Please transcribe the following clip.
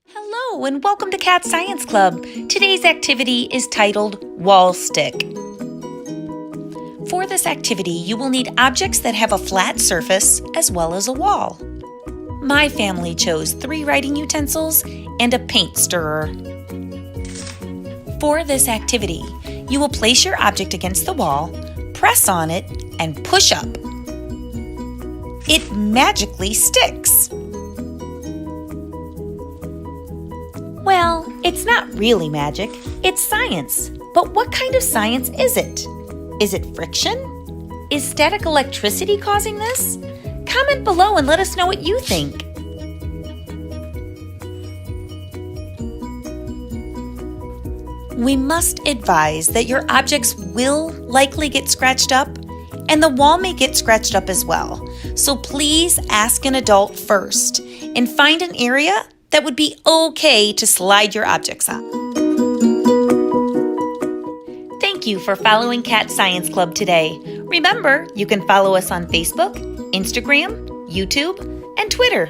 Hello and welcome to Cat Science Club. Today's activity is titled Wall Stick. For this activity, you will need objects that have a flat surface as well as a wall. My family chose 3 writing utensils and a paint stirrer. For this activity, you will place your object against the wall, press on it, and push up. It magically sticks. Well, it's not really magic, it's science. But what kind of science is it? Is it friction? Is static electricity causing this? Comment below and let us know what you think. We must advise that your objects will likely get scratched up, and the wall may get scratched up as well. So please ask an adult first and find an area that would be okay to slide your objects on. Thank you for following Cat Science Club today. Remember, you can follow us on Facebook, Instagram, YouTube, and Twitter.